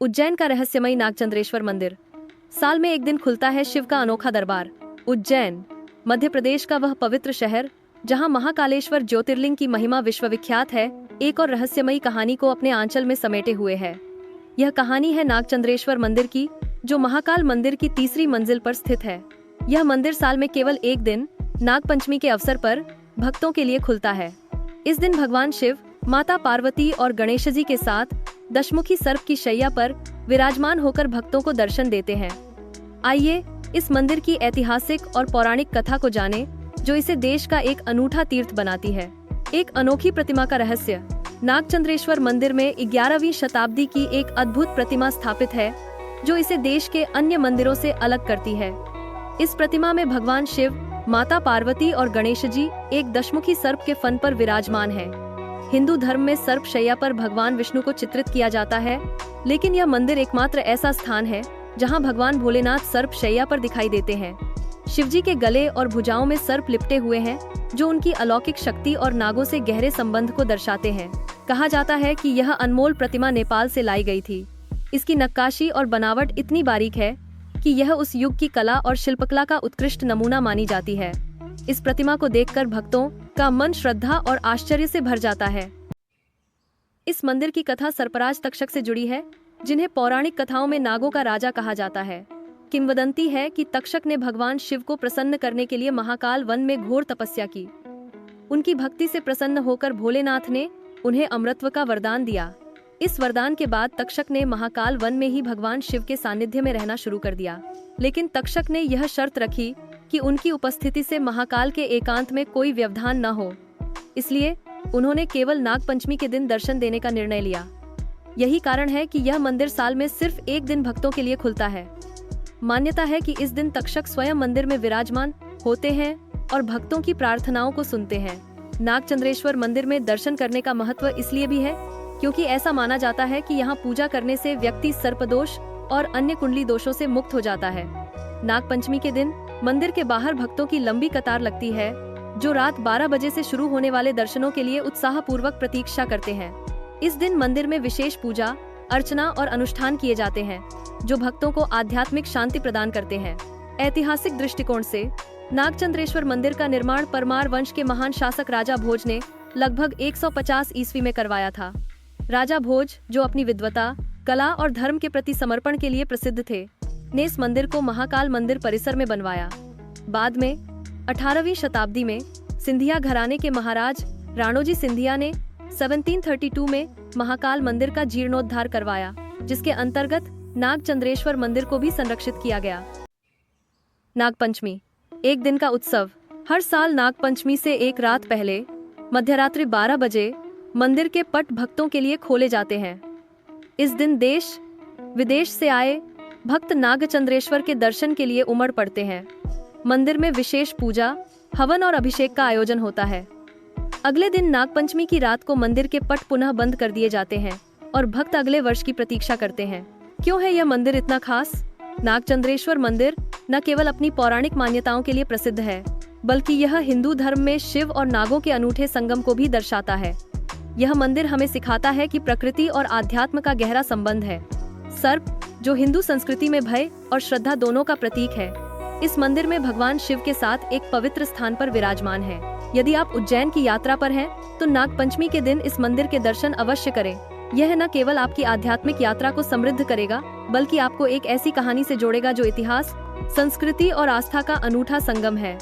उज्जैन का रहस्यमयी नागचंद्रेश्वर मंदिर। साल में एक दिन खुलता है शिव का अनोखा दरबार। उज्जैन मध्य प्रदेश का वह पवित्र शहर जहां महाकालेश्वर ज्योतिर्लिंग की महिमा विश्वविख्यात है, एक और रहस्यमयी कहानी को अपने आंचल में समेटे हुए है। यह कहानी है नागचंद्रेश्वर मंदिर की, जो महाकाल मंदिर की तीसरी मंजिल पर स्थित है। यह मंदिर साल में केवल एक दिन नागपंचमी के अवसर पर भक्तों के लिए खुलता है। इस दिन भगवान शिव, माता पार्वती और गणेश जी के साथ दशमुखी सर्प की शैया पर विराजमान होकर भक्तों को दर्शन देते हैं। आइए इस मंदिर की ऐतिहासिक और पौराणिक कथा को जानें, जो इसे देश का एक अनूठा तीर्थ बनाती है। एक अनोखी प्रतिमा का रहस्य। नागचंद्रेश्वर मंदिर में 11वीं शताब्दी की एक अद्भुत प्रतिमा स्थापित है, जो इसे देश के अन्य मंदिरों से अलग करती है। इस प्रतिमा में भगवान शिव, माता पार्वती और गणेश जी एक दशमुखी सर्प के फन पर विराजमान हैं। हिंदू धर्म में सर्प शैया पर भगवान विष्णु को चित्रित किया जाता है, लेकिन यह मंदिर एकमात्र ऐसा स्थान है जहां भगवान भोलेनाथ सर्प शैया पर दिखाई देते हैं। शिवजी के गले और भुजाओं में सर्प लिपटे हुए हैं, जो उनकी अलौकिक शक्ति और नागों से गहरे संबंध को दर्शाते हैं। कहा जाता है कि यह अनमोल प्रतिमा नेपाल से लाई गई थी। इसकी नक्काशी और बनावट इतनी बारीक है कि यह उस युग की कला और शिल्पकला का उत्कृष्ट नमूना मानी जाती है। इस प्रतिमा को देखकर भक्तों का मन श्रद्धा और आश्चर्य से भर जाता है। इस मंदिर की कथा सर्पराज तक्षक से जुड़ी है, जिन्हें पौराणिक कथाओं में नागों का राजा कहा जाता है। किंवदंती है कि तक्षक ने भगवान शिव को प्रसन्न करने के लिए महाकाल वन में घोर तपस्या की। उनकी भक्ति से प्रसन्न होकर भोलेनाथ ने उन्हें अमृतत्व का वरदान दिया। इस वरदान के बाद तक्षक ने महाकाल वन में ही भगवान शिव के सानिध्य में रहना शुरू कर दिया। लेकिन तक्षक ने यह शर्त रखी कि उनकी उपस्थिति से महाकाल के एकांत में कोई व्यवधान न हो। इसलिए उन्होंने केवल नागपंचमी के दिन दर्शन देने का निर्णय लिया। यही कारण है कि यह मंदिर साल में सिर्फ एक दिन भक्तों के लिए खुलता है। मान्यता है कि इस दिन तक्षक स्वयं मंदिर में विराजमान होते हैं और भक्तों की प्रार्थनाओं को सुनते हैं। नागचंद्रेश्वर मंदिर में दर्शन करने का महत्व इसलिए भी है क्योंकि ऐसा माना जाता है कि यहाँ पूजा करने से व्यक्ति सर्पदोष और अन्य कुंडली दोषों से मुक्त हो जाता है। नागपंचमी के दिन मंदिर के बाहर भक्तों की लंबी कतार लगती है, जो रात 12 बजे से शुरू होने वाले दर्शनों के लिए उत्साहपूर्वक प्रतीक्षा करते हैं। इस दिन मंदिर में विशेष पूजा, अर्चना और अनुष्ठान किए जाते हैं, जो भक्तों को आध्यात्मिक शांति प्रदान करते हैं। ऐतिहासिक दृष्टिकोण से नागचंद्रेश्वर मंदिर का निर्माण परमार वंश के महान शासक राजा भोज ने लगभग 150 ईस्वी में करवाया था। राजा भोज, जो अपनी विद्वता, कला और धर्म के प्रति समर्पण के लिए प्रसिद्ध थे, ने इस मंदिर को महाकाल मंदिर परिसर में बनवाया। बाद में 18वीं शताब्दी में सिंधिया घराने के महाराज राणोजी सिंधिया ने 1732 में महाकाल मंदिर का जीर्णोद्धार करवाया, जिसके अंतर्गत नागचंद्रेश्वर मंदिर को भी संरक्षित किया गया। नागपंचमी एक दिन का उत्सव। हर साल नागपंचमी से एक रात पहले मध्यरात्रि 12 बजे मंदिर के पट भक्तों के लिए खोले जाते हैं। इस दिन देश विदेश से आए भक्त नागचंद्रेश्वर के दर्शन के लिए उमड़ पड़ते हैं। मंदिर में विशेष पूजा, हवन और अभिषेक का आयोजन होता है। अगले दिन नागपंचमी की रात को मंदिर के पट पुनः बंद कर दिए जाते हैं और भक्त अगले वर्ष की प्रतीक्षा करते हैं। क्यों है यह मंदिर इतना खास? नागचंद्रेश्वर मंदिर न केवल अपनी पौराणिक मान्यताओं के लिए प्रसिद्ध है, बल्कि यह हिंदू धर्म में शिव और नागों के अनूठे संगम को भी दर्शाता है। यह मंदिर हमें सिखाता है कि प्रकृति और आध्यात्म का गहरा संबंध है। सर्प, जो हिंदू संस्कृति में भय और श्रद्धा दोनों का प्रतीक है, इस मंदिर में भगवान शिव के साथ एक पवित्र स्थान पर विराजमान है। यदि आप उज्जैन की यात्रा पर हैं, तो नागपंचमी के दिन इस मंदिर के दर्शन अवश्य करें। यह न केवल आपकी आध्यात्मिक यात्रा को समृद्ध करेगा, बल्कि आपको एक ऐसी कहानी से जोड़ेगा जो इतिहास, संस्कृति और आस्था का अनूठा संगम है।